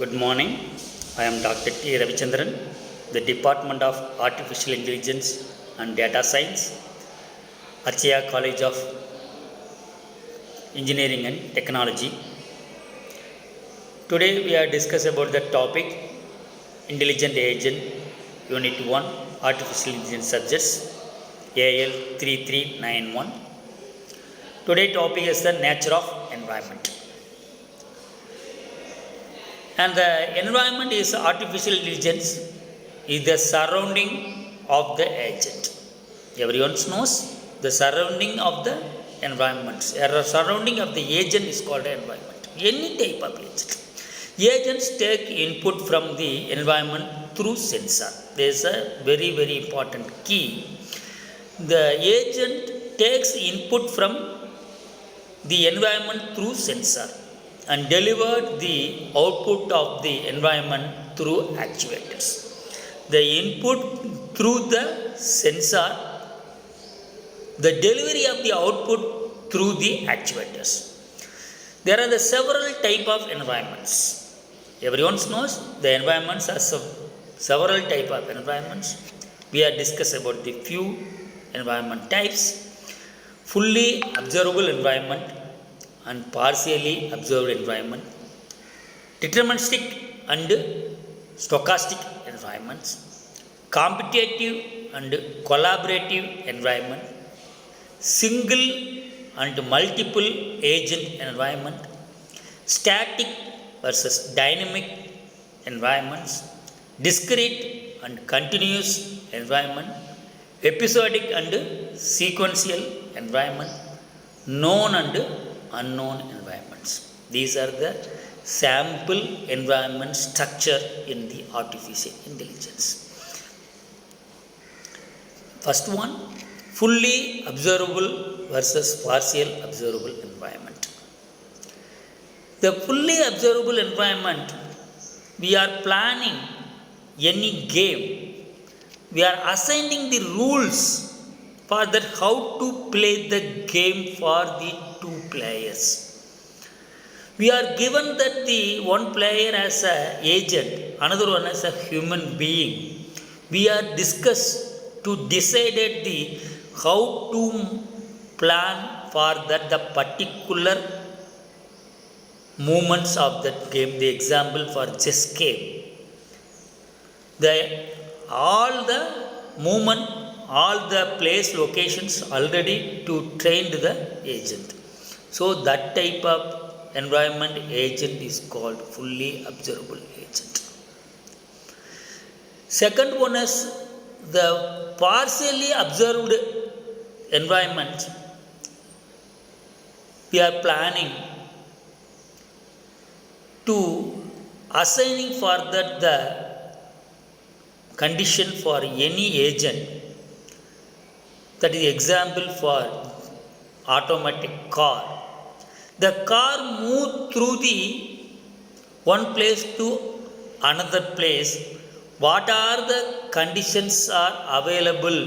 Good morning. I am Dr. T. Ravichandran, the Department of Artificial Intelligence and Data Science, Akshaya College of Engineering and Technology. Today we are discussing about the topic Intelligent Agent, Unit 1, Artificial Intelligence Subjects, AL 3391. Today's topic is the nature of environment. And the environment is artificial intelligence is the surrounding of the agent. Everyone knows the surrounding of the environment. The surrounding of the agent is called environment. Any type of agent. Agents take input from the environment through sensor. There is a very important key. The agent takes input from the environment through sensor and delivered the output of the environment through actuators. The input through the sensor, the delivery of the output through the actuators. There are the several type of environments. Everyone knows the environments are several type of environments. We are discussing about the few environment types. Fully observable environment and partially observed environment, deterministic and stochastic environments, competitive and collaborative environment, single and multiple agent environment, static versus dynamic environments, discrete and continuous environment, episodic and sequential environment, known and unknown environments. These are the sample environment structure in the artificial intelligence. First one, fully observable versus partial observable environment. The fully observable environment, we are planning any game. We are assigning the rules for that how to play the game for the two players. We are given that the one player as a agent, another one as a human being. We are discussed to decide the how to plan for that the particular movements of that game. The example for chess game. All the movement, all the place locations already to train the agent. So that type of environment agent is called fully observable agent. Second one is the partially observed environment. We are planning to assigning for that the condition for any agent. That is example for automatic car. The car moves through the one place to another place. What are the conditions are available?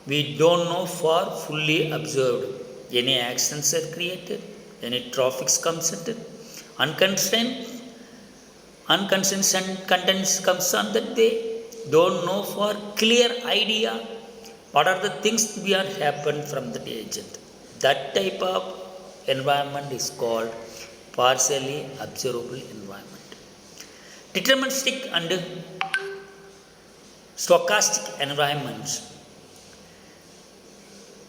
We don't know for fully observed. Any accidents are created, any traffic comes into unconstrained contents comes on that day. Don't know for clear idea what are the things we are happen from the agent. That type of environment is called partially observable environment. Deterministic and stochastic environments.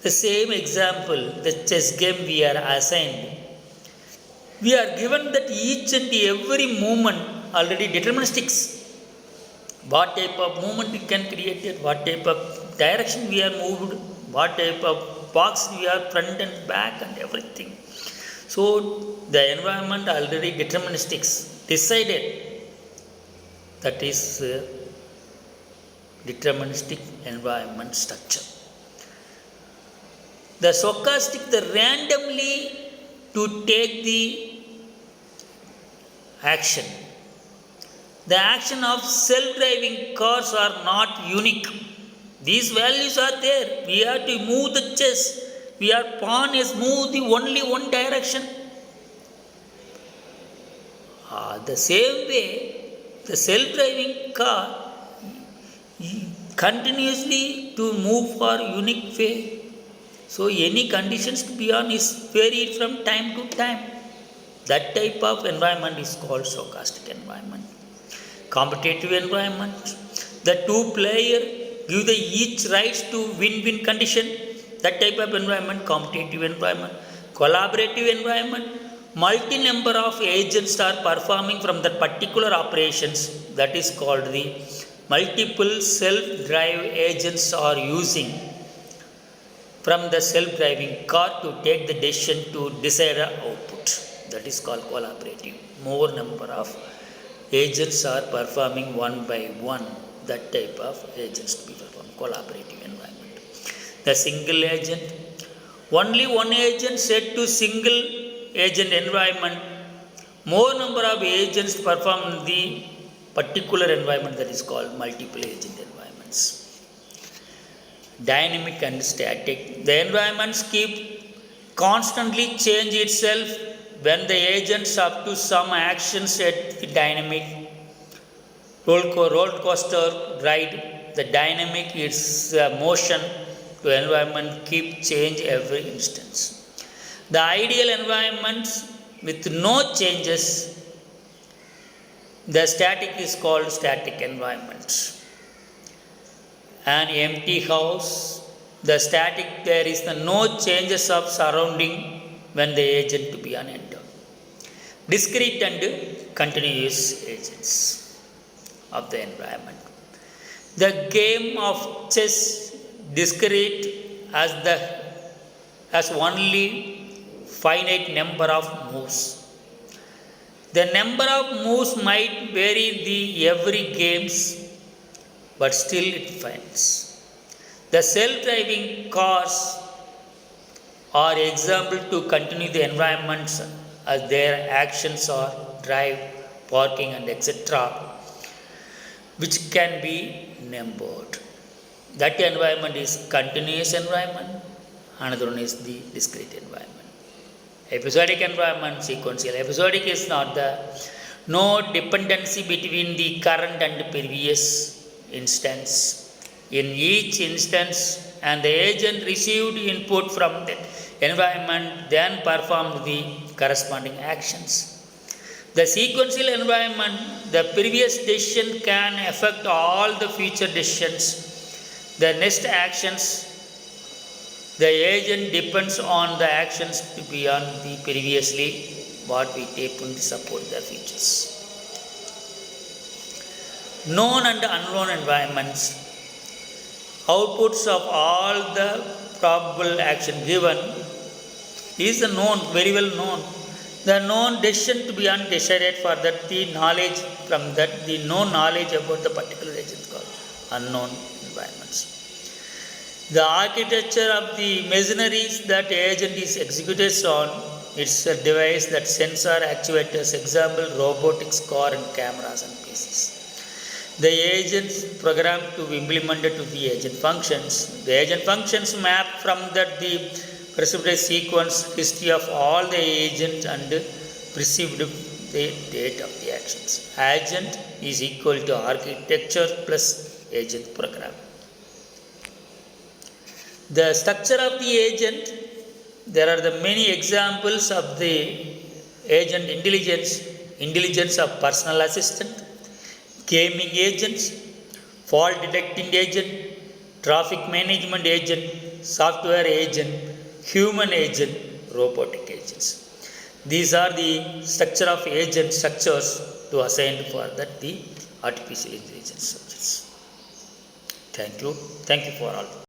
The same example, the chess game we are assigned. We are given that each and every movement already deterministics. What type of movement we can create it, what type of direction we are moved, what type of box we are front and back and everything. So the environment already deterministics decided. That is deterministic environment structure. The stochastic, the randomly to take the action. The action of self-driving cars are not unique. These values are there. We have to move the chess. We are pawn is move the only one direction. The same way, the self-driving car continuously to move for unique way. So any conditions to be on is varied from time to time. That type of environment is called stochastic environment. Competitive environment, the two player give the each rights to win-win condition. That type of environment, competitive environment. Collaborative environment, multi-number of agents are performing from that particular operations. That is called the multiple self-drive agents are using from the self-driving car to take the decision to desired output. That is called collaborative. More number of agents are performing one by one. That type of agents to be performed. Collaborative environment. The single agent, only one agent set to single agent environment. More number of agents perform the particular environment, that is called multiple agent environments. Dynamic and static, the environments keep constantly change itself when the agents up to some actions at the dynamic. Roller coaster ride, the dynamic is motion to environment keep change every instance. The ideal environments with no changes, the static is called static environment. An empty house, the static, there is no changes of surrounding when the agent to be enter. Discrete and continuous agents of the environment. The game of chess, discrete has only finite number of moves. The number of moves might vary the every games, but still it finds. The self-driving cars are example to continue the environments as their actions are drive, parking and etc., which can be numbered. That environment is continuous environment, another one is the discrete environment. Episodic environment, sequential. Episodic is not the no dependency between the current and previous instance. In each instance, and the agent received input from that environment, then performed the corresponding actions. The sequential environment, the previous decision can affect all the future decisions. The next actions, the agent depends on the actions to be on the previously what we take to support the features. Known and unknown environments, outputs of all the probable action given is known, very well known. The known decision to be undecided, for that the knowledge from that the no knowledge about the particular agent called unknown environments. The architecture of the machineries that agent is executed on, it's a device that sensor actuators, example robotics, car and cameras and pieces. The agents program to be implemented to the agent functions. The agent functions map from that the precipitated sequence history of all the agents and perceived the date of the actions. Agent is equal to architecture plus agent program. The structure of the agent, there are the many examples of the agent intelligence, intelligence of personal assistant, gaming agents, fault detecting agent, traffic management agent, software agent, human agent, robotic agents. These are the structure of agent structures to assign for that the artificial intelligence subjects. Thank you. Thank you for all.